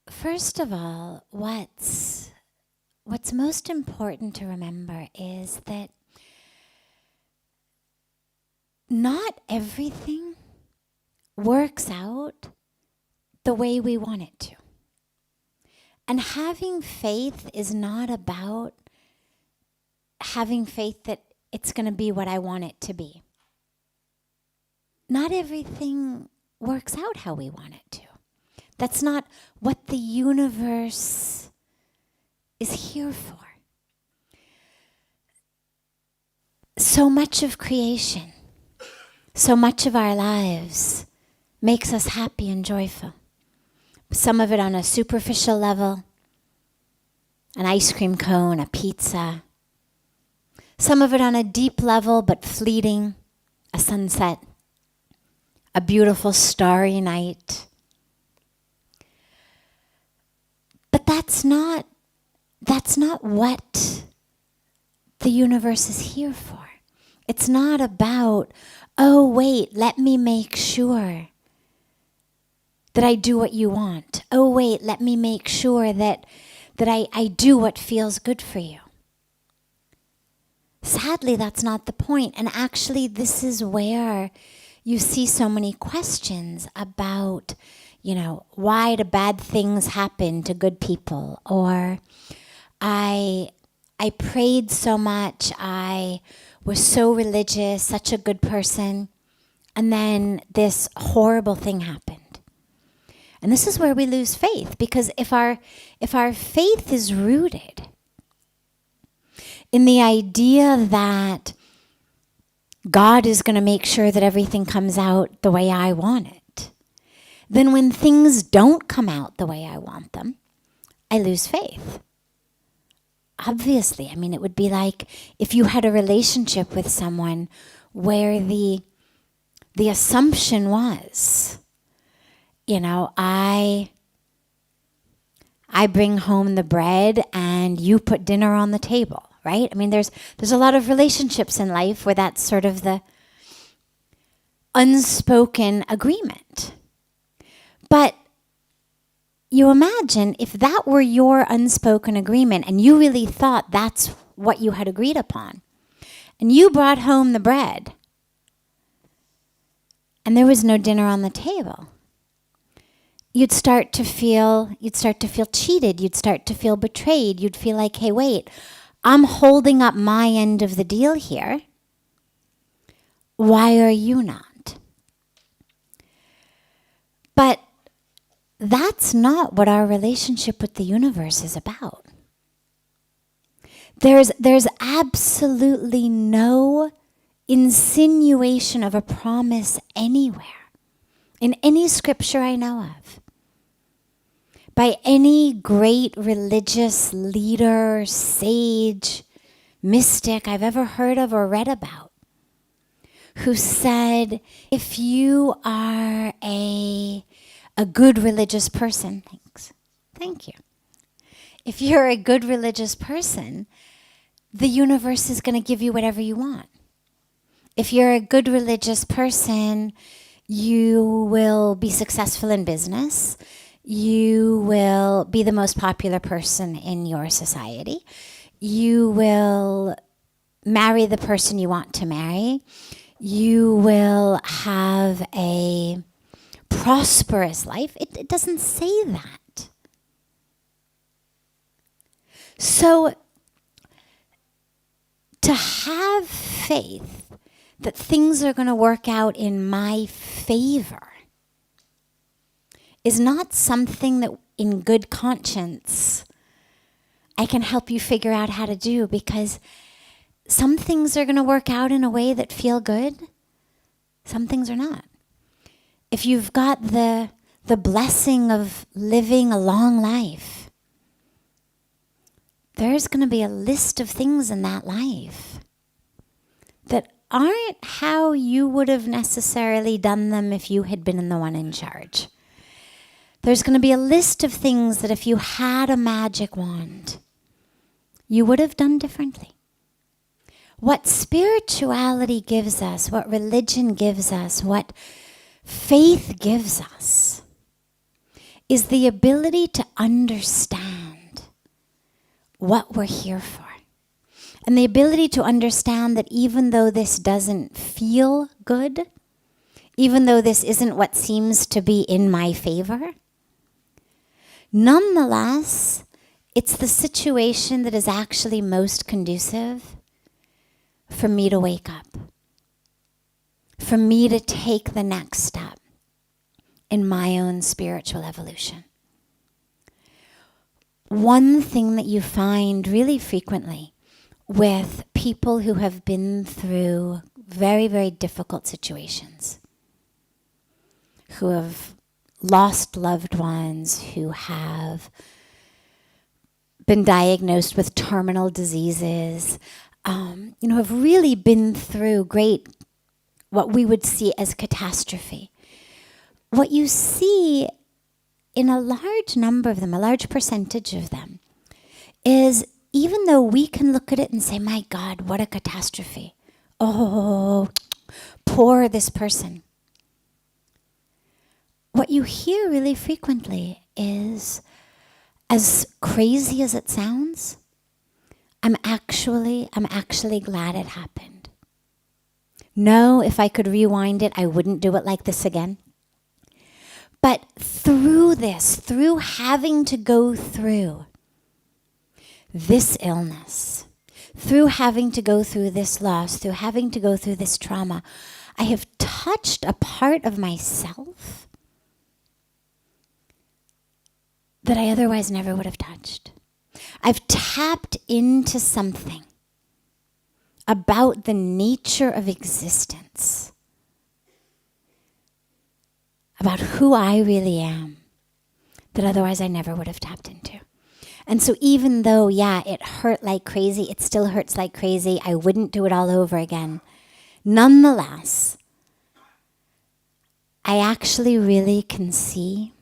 First of all, what's most important to remember is that not everything works out the way we want it to. And having faith is not about having faith that it's going to be what I want it to be. Not everything works out how we want it to. That's not what the universe is here for. So much of creation, so much of our lives makes us happy and joyful. Some of it on a superficial level, an ice cream cone, a pizza. Some of it on a deep level but fleeting, a sunset, a beautiful starry night. But that's not what the universe is here for. It's not about, oh wait, let me make sure that I do what you want. Oh wait, let me make sure that I do what feels good for you. Sadly, that's not the point. And actually, this is where you see so many questions about, why do bad things happen to good people? Or I prayed so much, I was so religious, such a good person, and then this horrible thing happened. And this is where we lose faith, because if our faith is rooted in the idea that God is going to make sure that everything comes out the way I want it, then when things don't come out the way I want them, I lose faith. Obviously, it would be like if you had a relationship with someone where the assumption was, I bring home the bread and you put dinner on the table, right? There's a lot of relationships in life where that's sort of the unspoken agreement. But you imagine if that were your unspoken agreement and you really thought that's what you had agreed upon, and you brought home the bread and there was no dinner on the table, you'd start to feel cheated, you'd start to feel betrayed, you'd feel like, hey, wait, I'm holding up my end of the deal here. Why are you not? But that's not what our relationship with the universe is about. There's absolutely no insinuation of a promise anywhere, in any scripture I know of, by any great religious leader, sage, mystic I've ever heard of or read about, who said, if you are a good religious person, thank you. If you're a good religious person, the universe is going to give you whatever you want. If you're a good religious person, you will be successful in business. You will be the most popular person in your society. You will marry the person you want to marry. You will have a prosperous life. It doesn't say that. So to have faith that things are going to work out in my favor is not something that in good conscience I can help you figure out how to do, because some things are going to work out in a way that feel good. Some things are not. If you've got the blessing of living a long life, there's going to be a list of things in that life that aren't how you would have necessarily done them if you had been the one in charge. There's going to be a list of things that if you had a magic wand, you would have done differently. What spirituality gives us, what religion gives us, what faith gives us, is the ability to understand what we're here for. And the ability to understand that even though this doesn't feel good, even though this isn't what seems to be in my favor, nonetheless, it's the situation that is actually most conducive for me to wake up, for me to take the next step in my own spiritual evolution. One thing that you find really frequently with people who have been through very, very difficult situations, who have lost loved ones, who have been diagnosed with terminal diseases, have really been through what we would see as catastrophe. What you see in a large number of them, a large percentage of them, is even though we can look at it and say, my God, what a catastrophe. Oh, poor this person. What you hear really frequently is, as crazy as it sounds, I'm actually glad it happened. No, if I could rewind it, I wouldn't do it like this again. But through this, through having to go through this illness, through having to go through this loss, through having to go through this trauma, I have touched a part of myself that I otherwise never would have touched. I've tapped into something about the nature of existence, about who I really am, that otherwise I never would have tapped into. And so even though, it hurt like crazy, it still hurts like crazy, I wouldn't do it all over again. Nonetheless, I actually really can see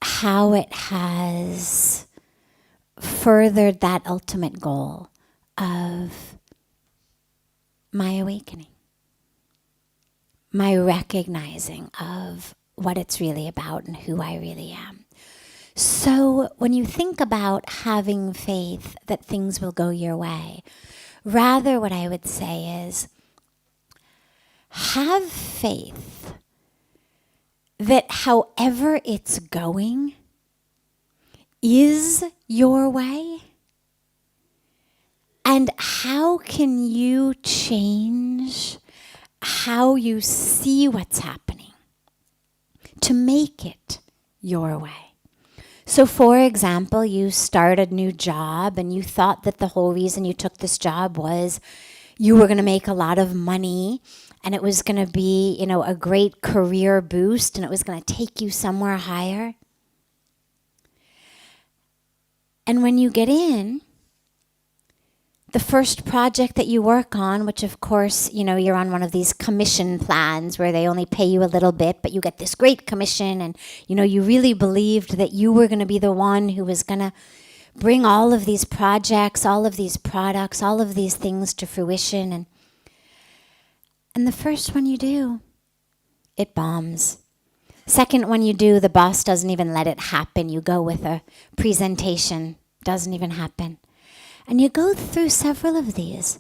how it has furthered that ultimate goal of my awakening, my recognizing of what it's really about and who I really am. So when you think about having faith that things will go your way, rather what I would say is have faith that however it's going is your way. And how can you change how you see what's happening to make it your way? So for example, you start a new job and you thought that the whole reason you took this job was you were going to make a lot of money and it was going to be, a great career boost and it was going to take you somewhere higher. And when you get in, the first project that you work on, which of course, you're on one of these commission plans where they only pay you a little bit, but you get this great commission and, you really believed that you were going to be the one who was going to bring all of these projects, all of these products, all of these things to fruition. And the first one you do, it bombs. Second one you do, the boss doesn't even let it happen. You go with a presentation, doesn't even happen. And you go through several of these.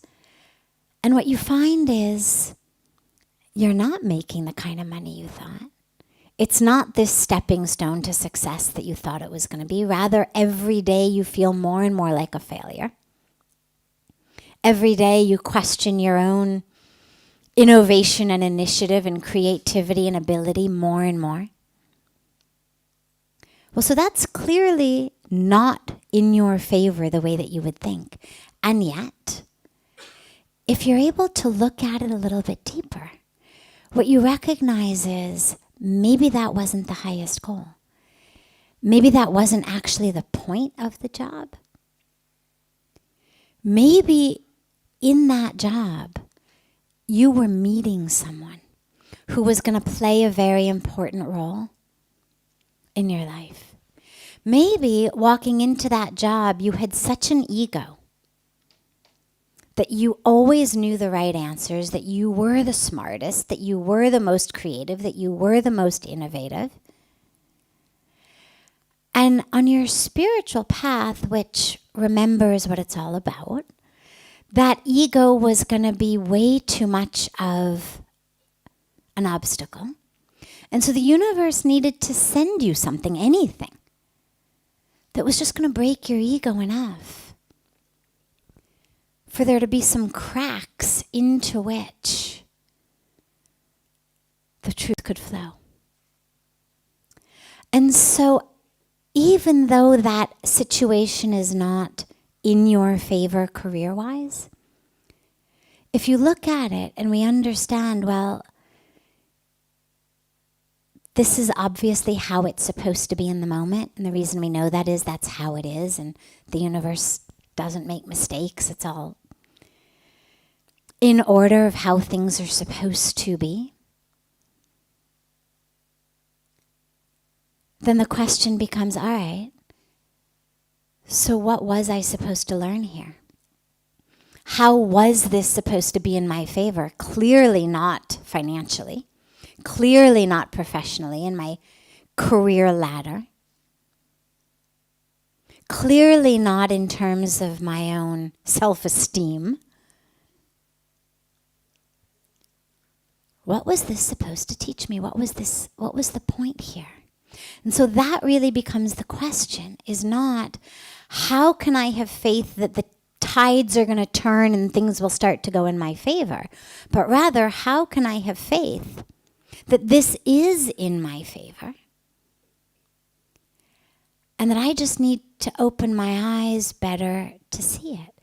And what you find is you're not making the kind of money you thought. It's not this stepping stone to success that you thought it was going to be. Rather, every day you feel more and more like a failure. Every day you question your own innovation and initiative and creativity and ability more and more. Well, so that's clearly not in your favor the way that you would think. And yet, if you're able to look at it a little bit deeper, what you recognize is maybe that wasn't the highest goal. Maybe that wasn't actually the point of the job. Maybe in that job, you were meeting someone who was going to play a very important role in your life. Maybe walking into that job, you had such an ego that you always knew the right answers, that you were the smartest, that you were the most creative, that you were the most innovative. And on your spiritual path, which remembers what it's all about, that ego was going to be way too much of an obstacle. And so the universe needed to send you something, anything, that was just going to break your ego enough for there to be some cracks into which the truth could flow. And so even though that situation is not in your favor career-wise, if you look at it and we understand, well, this is obviously how it's supposed to be in the moment, and the reason we know that is that's how it is, and the universe doesn't make mistakes. It's all in order of how things are supposed to be. Then the question becomes, all right, so what was I supposed to learn here? How was this supposed to be in my favor? Clearly not financially. Clearly not professionally in my career ladder. Clearly not in terms of my own self-esteem. What was this supposed to teach me? What was the point here? And so that really becomes the question, is not how can I have faith that the tides are going to turn and things will start to go in my favor, but rather how can I have faith that this is in my favor and that I just need to open my eyes better to see it.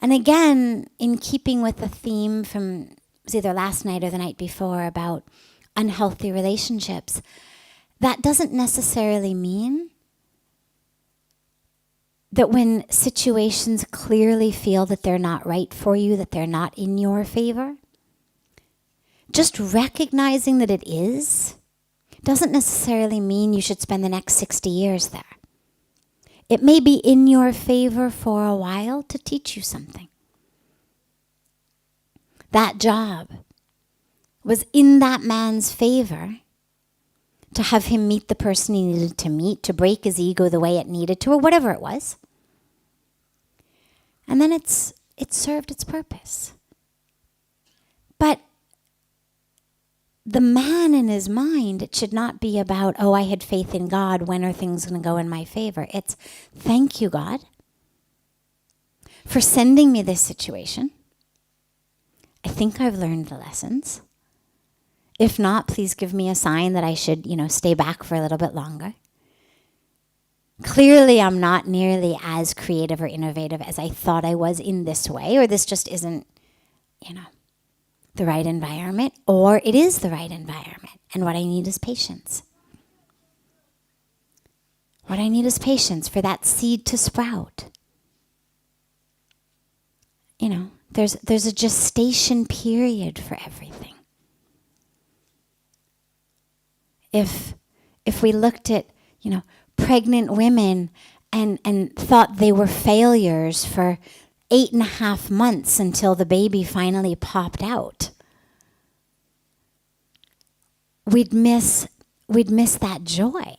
And again, in keeping with the theme from, it was either last night or the night before, about unhealthy relationships, that doesn't necessarily mean that when situations clearly feel that they're not right for you, that they're not in your favor, just recognizing that it is doesn't necessarily mean you should spend the next 60 years there. It may be in your favor for a while to teach you something. That job was in that man's favor to have him meet the person he needed to meet, to break his ego the way it needed to, or whatever it was. And then it served its purpose. But the man in his mind, it should not be about, oh, I had faith in God, when are things going to go in my favor? It's, thank you, God, for sending me this situation. I think I've learned the lessons. If not, please give me a sign that I should, stay back for a little bit longer. Clearly, I'm not nearly as creative or innovative as I thought I was in this way, or this just isn't, the right environment, or it is the right environment. And what I need is patience. What I need is patience for that seed to sprout. There's a gestation period for everything. If we looked at, pregnant women and thought they were failures for 8.5 months until the baby finally popped out, we'd miss that joy.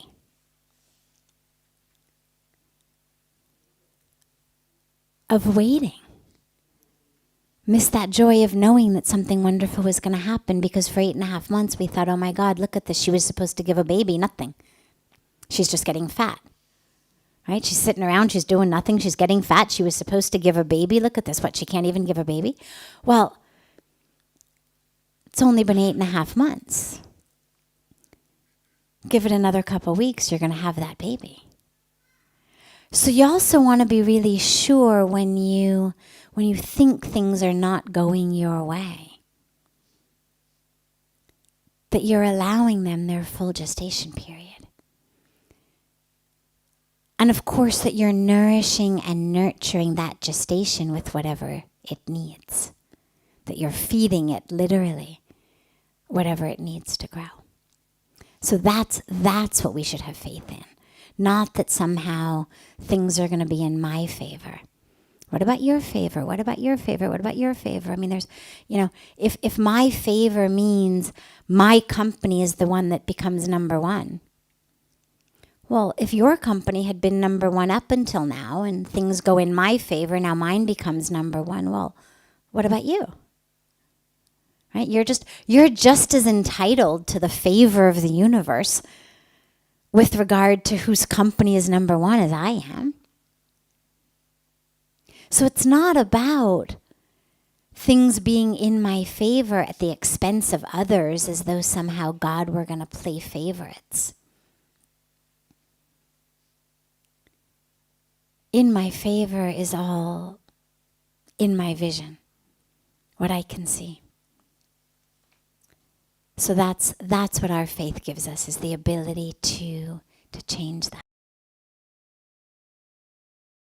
Of waiting. Miss that joy of knowing that something wonderful was going to happen, because for 8.5 months we thought, oh my God, look at this. She was supposed to give a baby, nothing. She's just getting fat. Right? She's sitting around, she's doing nothing, she's getting fat. She was supposed to give a baby. Look at this. What, she can't even give a baby? Well, it's only been 8.5 months. Give it another couple weeks, you're going to have that baby. So you also want to be really sure when you think things are not going your way, that you're allowing them their full gestation period. And of course that you're nourishing and nurturing that gestation with whatever it needs. That you're feeding it literally whatever it needs to grow. So that's what we should have faith in. Not that somehow things are going to be in my favor. What about your favor? What about your favor? What about your favor? I mean, there's, if my favor means my company is the one that becomes number one. Well, if your company had been number one up until now and things go in my favor, now mine becomes number one. Well, what about you? Right? You're just as entitled to the favor of the universe with regard to whose company is number one as I am. So it's not about things being in my favor at the expense of others as though somehow God were going to play favorites. In my favor is all in my vision, what I can see. So that's what our faith gives us, is the ability to change that.